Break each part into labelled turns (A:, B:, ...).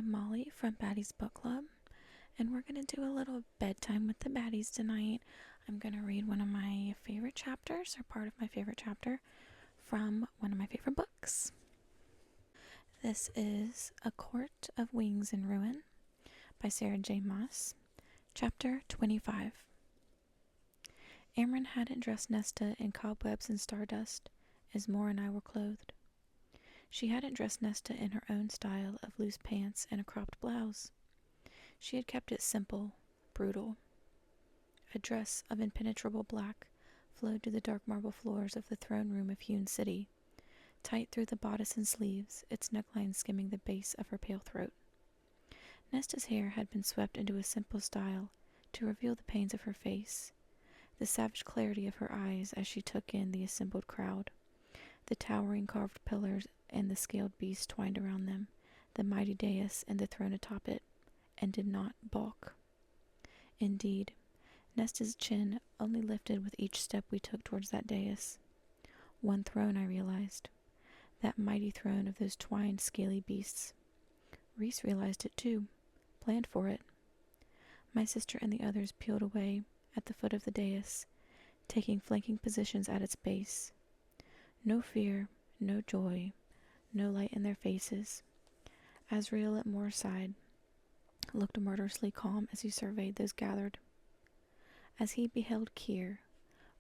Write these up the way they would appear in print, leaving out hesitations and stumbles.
A: I'm Molly from Baddies Book Club, and we're going to do a little bedtime with the baddies tonight. I'm going to read one of my favorite chapters, or part of my favorite chapter, from one of my favorite books. This is A Court of Wings in Ruin by Sarah J. Maas, Chapter 25. Amryn hadn't dressed Nesta in cobwebs and stardust, as Moore and I were clothed. She hadn't dressed Nesta in her own style of loose pants and a cropped blouse. She had kept it simple, brutal. A dress of impenetrable black flowed to the dark marble floors of the throne room of hewn city, tight through the bodice and sleeves, its neckline skimming the base of her pale throat. Nesta's hair had been swept into a simple style to reveal the pains of her face, the savage clarity of her eyes as she took in the assembled crowd, the towering carved pillars and the scaled beasts twined around them, the mighty dais and the throne atop it, and did not balk. Indeed, Nesta's chin only lifted with each step we took towards that dais. One throne, I realized. That mighty throne of those twined, scaly beasts. Reese realized it too, planned for it. My sister and the others peeled away at the foot of the dais, taking flanking positions at its base. No fear, no joy, no light in their faces. Asriel at Moore's side looked murderously calm as he surveyed those gathered. As he beheld Keir,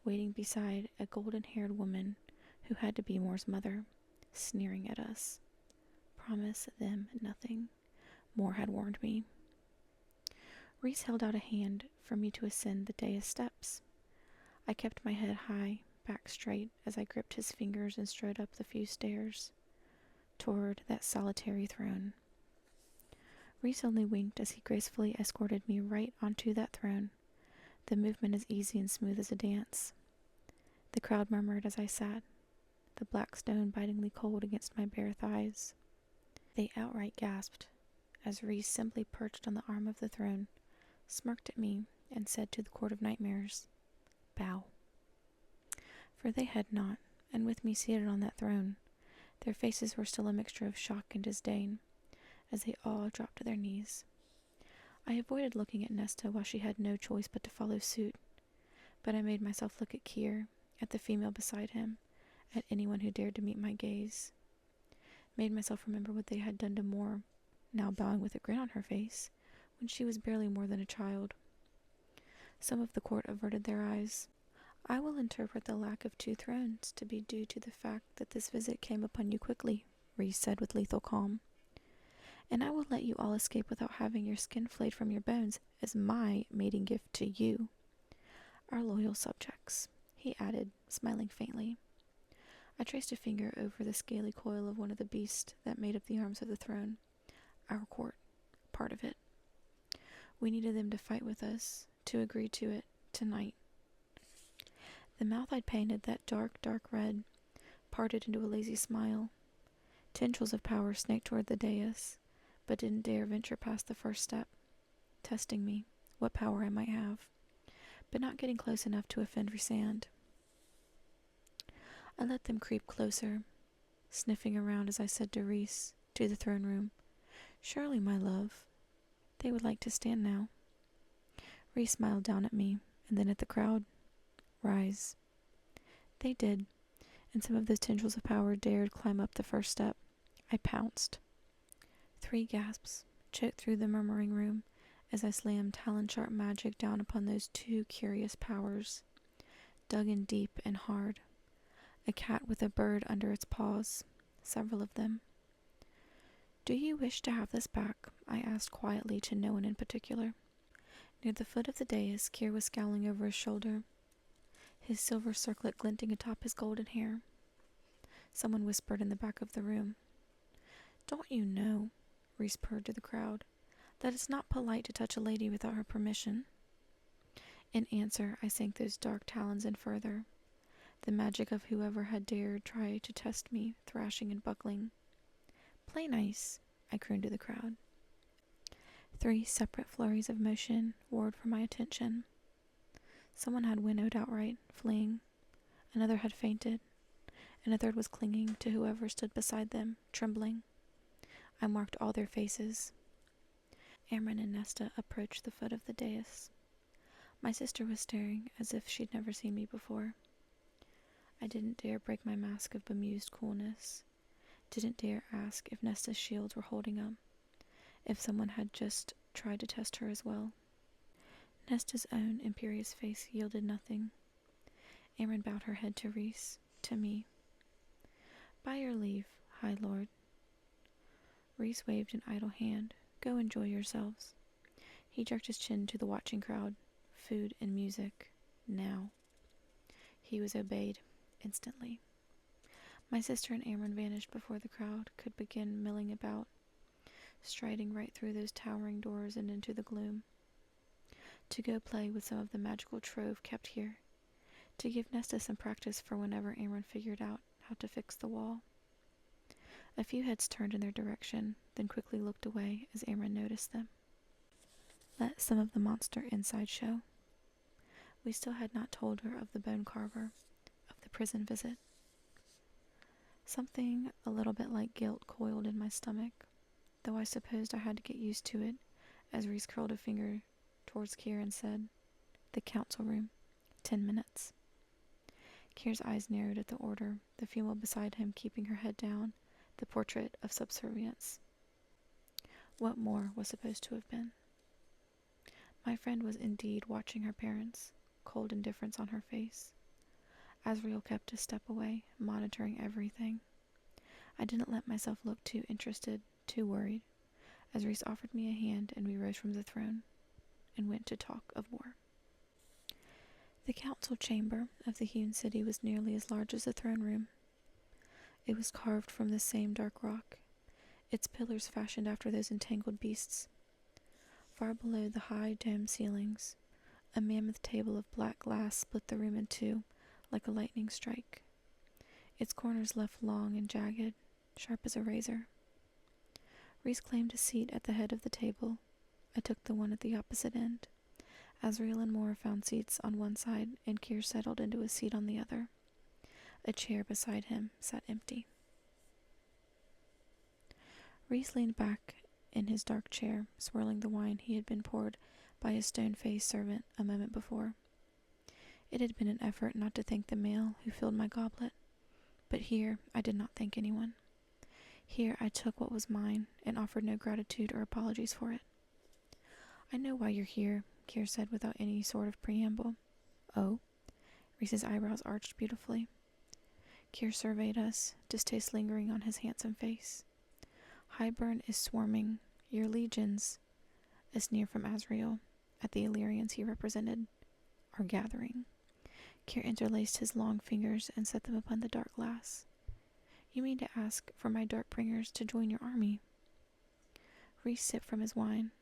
A: waiting beside a golden-haired woman who had to be Moore's mother, sneering at us. Promise them nothing, Moore had warned me. Reese held out a hand for me to ascend the dais steps. I kept my head high, back straight, as I gripped his fingers and strode up the few stairs toward that solitary throne. Reese only winked as he gracefully escorted me right onto that throne, the movement as easy and smooth as a dance. The crowd murmured as I sat, the black stone bitingly cold against my bare thighs. They outright gasped as Reese simply perched on the arm of the throne, smirked at me, and said to the Court of Nightmares, "Bow." For they had not, and with me seated on that throne, their faces were still a mixture of shock and disdain, as they all dropped to their knees. I avoided looking at Nesta while she had no choice but to follow suit, but I made myself look at Keir, at the female beside him, at anyone who dared to meet my gaze. Made myself remember what they had done to Moore, now bowing with a grin on her face, when she was barely more than a child. Some of the court averted their eyes. I will interpret the lack of 2 thrones to be due to the fact that this visit came upon you quickly, Reese said with lethal calm. And I will let you all escape without having your skin flayed from your bones as my mating gift to you. Our loyal subjects, he added, smiling faintly. I traced a finger over the scaly coil of one of the beasts that made up the arms of the throne. Our court, part of it. We needed them to fight with us, to agree to it, tonight. The mouth I'd painted that dark, dark red parted into a lazy smile. Tendrils of power snaked toward the dais, but didn't dare venture past the first step, testing me, what power I might have, but not getting close enough to offend Rhysand. I let them creep closer, sniffing around as I said to Reese, to the throne room, "Surely, my love, they would like to stand now." Reese smiled down at me, and then at the crowd. "Rise." They did, and some of those tendrils of power dared climb up the first step. I pounced. 3 gasps choked through the murmuring room as I slammed talon-sharp magic down upon those 2 curious powers, dug in deep and hard. A cat with a bird under its paws, several of them. "Do you wish to have this back?" I asked quietly to no one in particular. Near the foot of the dais, Keir was scowling over his shoulder, his silver circlet glinting atop his golden hair. Someone whispered in the back of the room. "Don't you know," Reese purred to the crowd, "that it's not polite to touch a lady without her permission?" In answer, I sank those dark talons in further, the magic of whoever had dared try to test me, thrashing and buckling. "Play nice," I crooned to the crowd. 3 separate flurries of motion warred for my attention. Someone had winnowed outright, fleeing. Another had fainted, and a third was clinging to whoever stood beside them, trembling. I marked all their faces, Amron and Nesta approached the foot of the dais. My sister was staring as if she'd never seen me before. I didn't dare break my mask of bemused coolness. Didn't dare ask if Nesta's shields were holding up, if someone had just tried to test her as well. Nesta's own imperious face yielded nothing. Amron bowed her head to Rhys, to me. "By your leave, High Lord." Rhys waved an idle hand. "Go enjoy yourselves." He jerked his chin to the watching crowd. Food and music. Now. He was obeyed, instantly. My sister and Amron vanished before the crowd could begin milling about, striding right through those towering doors and into the gloom. To go play with some of the magical trove kept here, to give Nesta some practice for whenever Amron figured out how to fix the wall. A few heads turned in their direction, then quickly looked away as Amron noticed them. Let some of the monster inside show. We still had not told her of the bone carver, of the prison visit. Something a little bit like guilt coiled in my stomach, though I supposed I had to get used to it, as Rhys curled a finger towards Kier and said, "The council room. 10 minutes. Kier's eyes narrowed at the order, the female beside him keeping her head down, the portrait of subservience. What more was supposed to have been? My friend was indeed watching her parents, cold indifference on her face. Asriel kept a step away, monitoring everything. I didn't let myself look too interested, too worried, as Rhys offered me a hand and we rose from the throne and went to talk of war. The council chamber of the hewn city was nearly as large as the throne room. It was carved from the same dark rock, its pillars fashioned after those entangled beasts. Far below the high domed ceilings, a mammoth table of black glass split the room in two, like a lightning strike, its corners left long and jagged, sharp as a razor. Rhys claimed a seat at the head of the table. I took the one at the opposite end. Asriel and Moore found seats on one side, and Kier settled into a seat on the other. A chair beside him sat empty. Rhys leaned back in his dark chair, swirling the wine he had been poured by his stone-faced servant a moment before. It had been an effort not to thank the male who filled my goblet, but here I did not thank anyone. Here I took what was mine and offered no gratitude or apologies for it. "I know why you're here," Kier said without any sort of preamble. "Oh?" Rhys's eyebrows arched beautifully. Kier surveyed us, distaste lingering on his handsome face. "Hybern is swarming. Your legions," a sneer from Asriel, at the Illyrians he represented, "are gathering." Kier interlaced his long fingers and set them upon the dark glass. "You mean to ask for my Darkbringers to join your army?" Rhys sipped from his wine.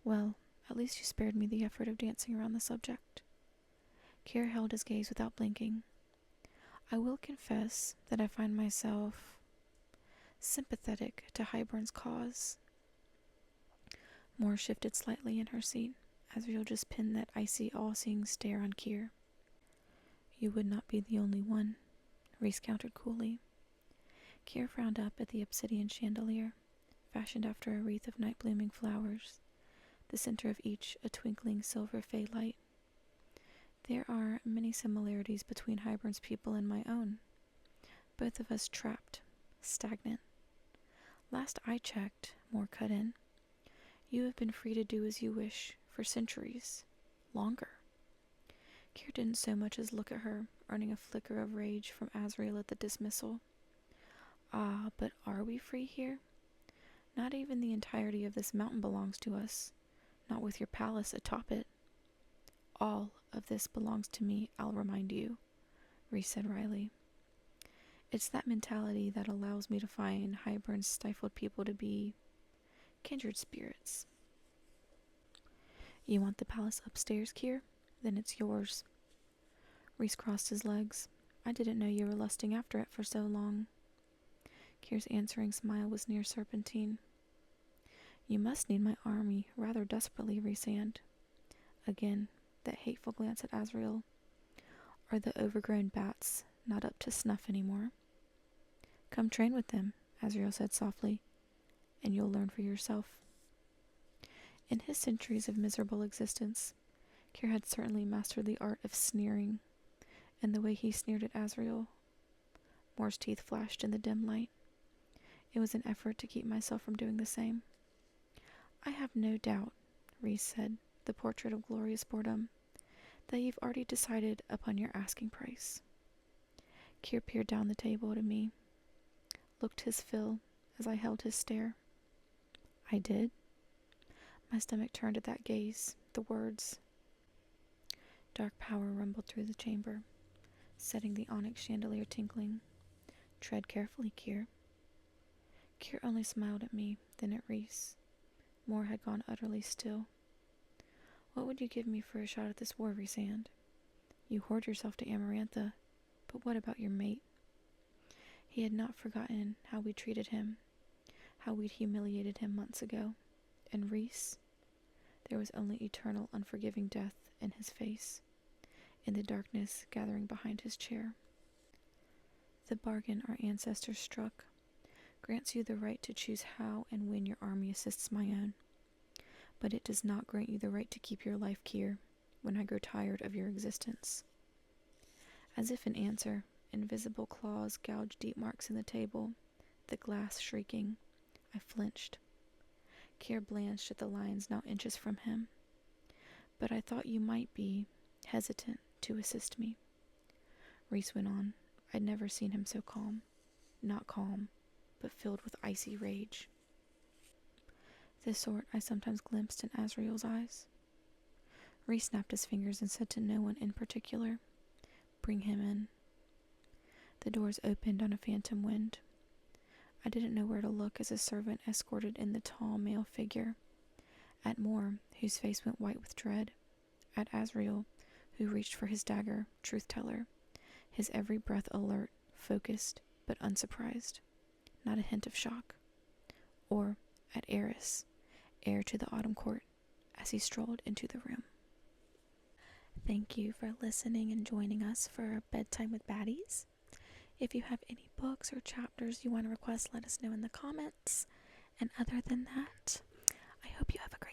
A: "Well, at least you spared me the effort of dancing around the subject." Kier held his gaze without blinking. "I will confess that I find myself sympathetic to Hybern's cause." Moore shifted slightly in her seat. Asriel just pinned that icy, all-seeing stare on Kier. "You would not be the only one," Rhys countered coolly. Kier frowned up at the obsidian chandelier, fashioned after a wreath of night-blooming flowers, the center of each a twinkling silver fey light. "There are many similarities between Hybern's people and my own. Both of us trapped, stagnant. Last I checked," Moore cut in, "you have been free to do as you wish for centuries. Longer." Kier didn't so much as look at her, earning a flicker of rage from Asriel at the dismissal. "Ah, but are we free here? Not even the entirety of this mountain belongs to us, not with your palace atop it." "All of this belongs to me, I'll remind you," Rhys said wryly. "It's that mentality that allows me to find Hybern's stifled people to be kindred spirits." "You want the palace upstairs, Kier? Then it's yours." Rhys crossed his legs. "I didn't know you were lusting after it for so long." Kier's answering smile was near serpentine. "You must need my army rather desperately, Rhysand." Again, that hateful glance at Asriel. "Are the overgrown bats not up to snuff anymore?" "Come train with them," Asriel said softly, "and you'll learn for yourself." In his centuries of miserable existence, Kier had certainly mastered the art of sneering, and the way he sneered at Azrael. Moore's teeth flashed in the dim light. It was an effort to keep myself from doing the same. "I have no doubt," Reese said, the portrait of glorious boredom, "that you've already decided upon your asking price." Kier peered down the table to me, looked his fill as I held his stare. "I did?" My stomach turned at that gaze, the words. Dark power rumbled through the chamber, setting the onyx chandelier tinkling. "Tread carefully, Kier." Kier only smiled at me, then at Reese. Moore had gone utterly still. "What would you give me for a shot at this war, Rhysand? You hoard yourself to Amarantha, but what about your mate?" He had not forgotten how we treated him, how we'd humiliated him months ago. And Reese? There was only eternal, unforgiving death in his face, in the darkness gathering behind his chair. "The bargain our ancestors struck grants you the right to choose how and when your army assists my own. But it does not grant you the right to keep your life, Kier, when I grow tired of your existence." As if in answer, invisible claws gouged deep marks in the table, the glass shrieking. I flinched. Kier blanched at the lines now inches from him. "But I thought you might be hesitant to assist me," Reese went on. I'd never seen him so calm. Not calm, but filled with icy rage. The sort I sometimes glimpsed in Azrael's eyes. Reese snapped his fingers and said to no one in particular, "Bring him in." The doors opened on a phantom wind. I didn't know where to look as a servant escorted in the tall male figure. At Moore, whose face went white with dread. At Azrael, who reached for his dagger, truth-teller, his every breath alert, focused, but unsurprised. Not a hint of shock. Or at Eris, heir to the Autumn Court, as he strolled into the room. Thank you for listening and joining us for Bedtime with Baddies. If you have any books or chapters you want to request, let us know in the comments. And other than that, I hope you have a great